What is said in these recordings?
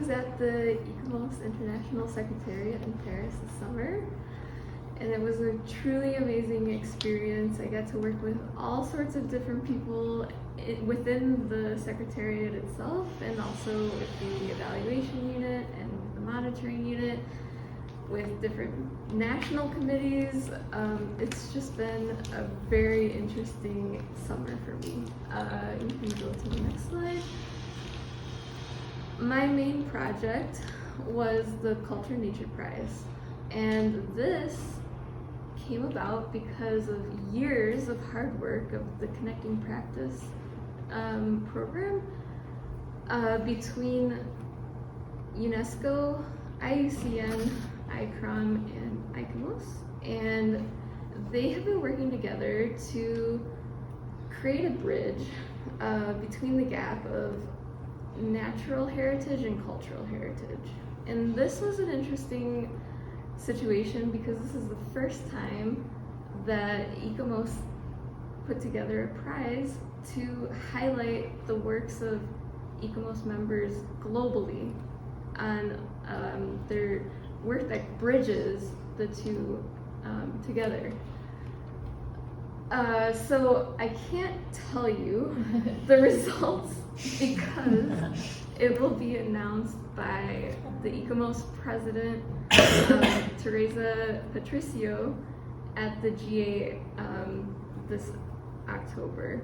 was at the ICOMOS International Secretariat in Paris this summer, and it was a truly amazing experience. I got to work with all sorts of different people within the Secretariat itself, and also with the evaluation unit and with the monitoring unit, with different national committees. It's just been a very interesting summer for me. You can go to the next slide. My main project was the Culture Nature Prize, and this came about because of years of hard work of the Connecting Practice program between UNESCO, IUCN, ICROM, and ICOMOS, and they have been working together to create a bridge between the gap of natural heritage and cultural heritage. And this was an interesting situation because this is the first time that ICOMOS put together a prize to highlight the works of ICOMOS members globally on their work that bridges the two together. So I can't tell you the results because it will be announced by the ICOMOS president, Teresa Patricio, at the GA this October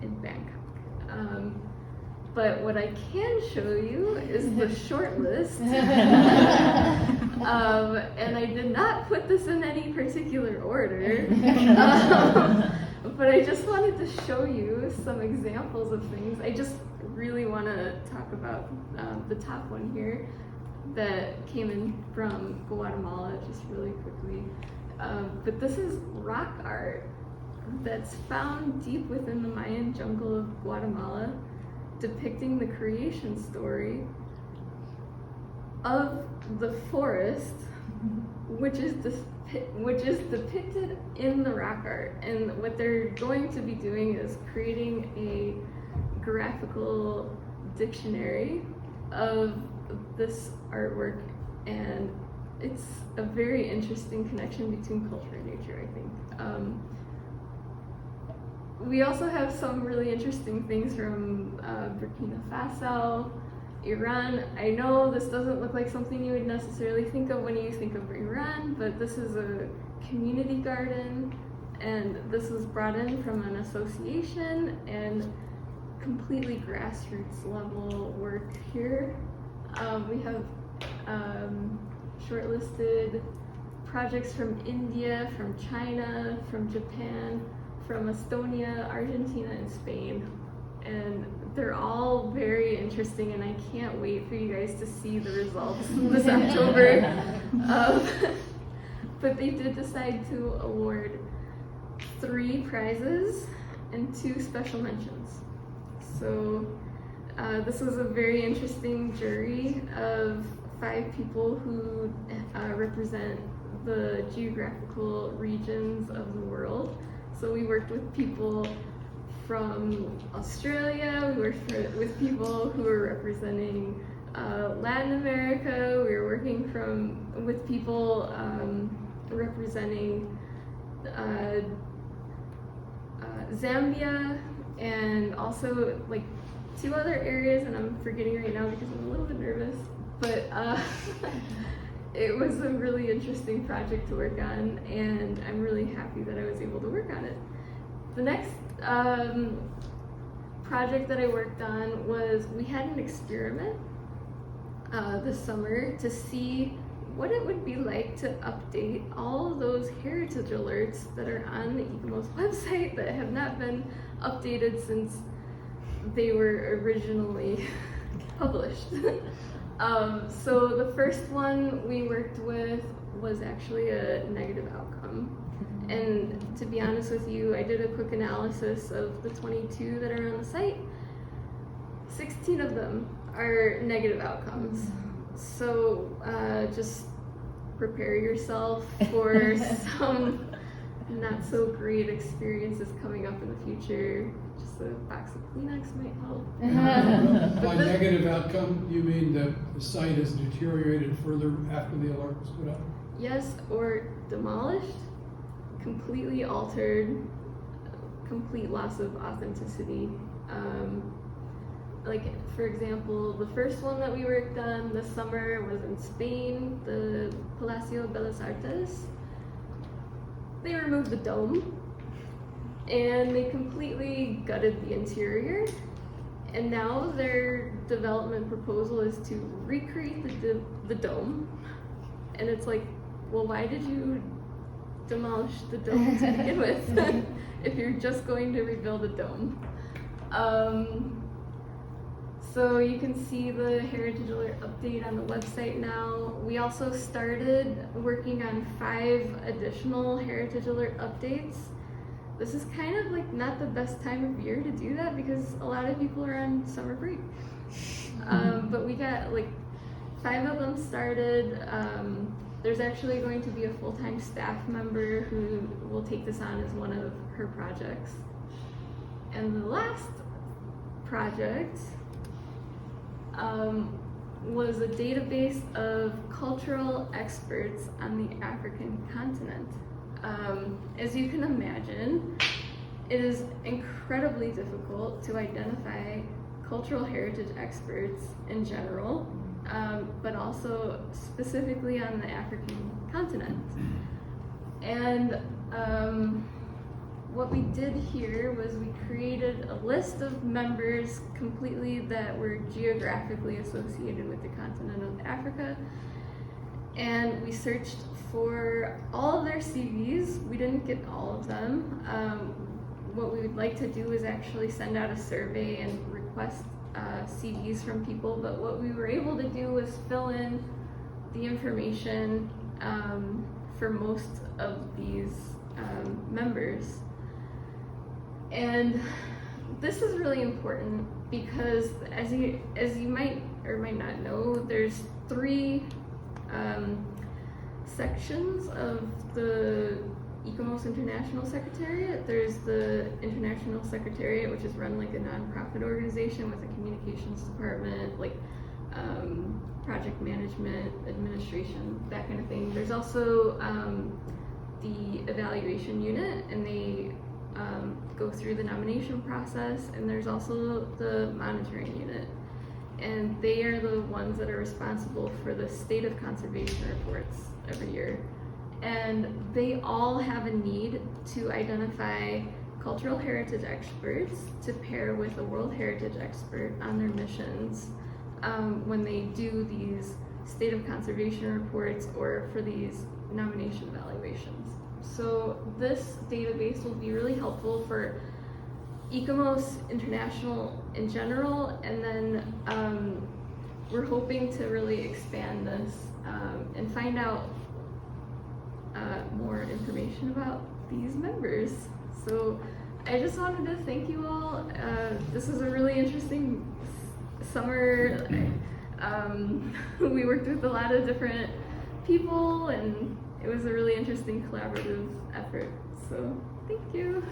in Bangkok. But what I can show you is the short list. And I did not put this in any particular order. But I just wanted to show you some examples of things. I just really want to talk about the top one here that came in from Guatemala, just really quickly. But this is rock art that's found deep within the Mayan jungle of Guatemala, depicting the creation story of the forest, which is depicted in the rock art. And what they're going to be doing is creating a graphical dictionary of this artwork, and it's a very interesting connection between culture and nature, I think. We also have some really interesting things from Burkina Faso, Iran. I know this doesn't look like something you would necessarily think of when you think of Iran, but this is a community garden, and this was brought in from an association and completely grassroots level work here. We have shortlisted projects from India, from China, from Japan, from Estonia, Argentina, and Spain. And they're all very interesting, and I can't wait for you guys to see the results this October. But they did decide to award 3 prizes and 2 special mentions. So this was a very interesting jury of 5 people who represent the geographical regions of the world. So we worked with people from Australia, we worked with people who were representing Latin America, we were working with people representing Zambia, and also like 2 other areas, and I'm forgetting right now because I'm a little bit nervous, but it was a really interesting project to work on, and I'm really happy that I was able to work on it. The next project that I worked on was, we had an experiment this summer to see what it would be like to update all of those heritage alerts that are on the ICOMOS website that have not been updated since they were originally published. So the first one we worked with was actually a negative outcome. And to be honest with you, I did a quick analysis of the 22 that are on the site. 16 of them are negative outcomes. So just prepare yourself for some not so great experiences coming up in the future. just a box of Kleenex might help. By negative outcome, you mean that the site has deteriorated further after the alert was put out? Yes, or demolished, completely altered, complete loss of authenticity. Like, for example, the first one that we worked on this summer was in Spain, the Palacio Bellas Artes. They removed the dome, and they completely gutted the interior. And now their development proposal is to recreate the dome. And it's like, well, why did you demolish the dome to begin with if you're just going to rebuild a dome? So you can see the Heritage Alert update on the website now. We also started working on 5 additional Heritage Alert updates. This is kind of like not the best time of year to do that because a lot of people are on summer break. But we got like 5 of them started. There's actually going to be a full-time staff member who will take this on as one of her projects. And the last project was a database of cultural experts on the African continent. As you can imagine, it is incredibly difficult to identify cultural heritage experts in general, but also specifically on the African continent. And what we did here was we created a list of members completely that were geographically associated with the continent of Africa. And we searched for all of their CVs. We didn't get all of them. What we would like to do is actually send out a survey and request CVs from people, but what we were able to do was fill in the information for most of these members. And this is really important because as you might or might not know, there's 3 sections of the ICOMOS International Secretariat. There's the International Secretariat, which is run like a nonprofit organization with a communications department, like project management, administration, that kind of thing. There's also the evaluation unit, and they go through the nomination process, and there's also the monitoring unit. And they are the ones that are responsible for the state of conservation reports every year. And they all have a need to identify cultural heritage experts to pair with a World Heritage expert on their missions when they do these state of conservation reports or for these nomination evaluations. So this database will be really helpful for ICOMOS International in general, and then we're hoping to really expand this and find out more information about these members. So I just wanted to thank you all. This is a really interesting summer. We worked with a lot of different people, and it was a really interesting collaborative effort. So thank you.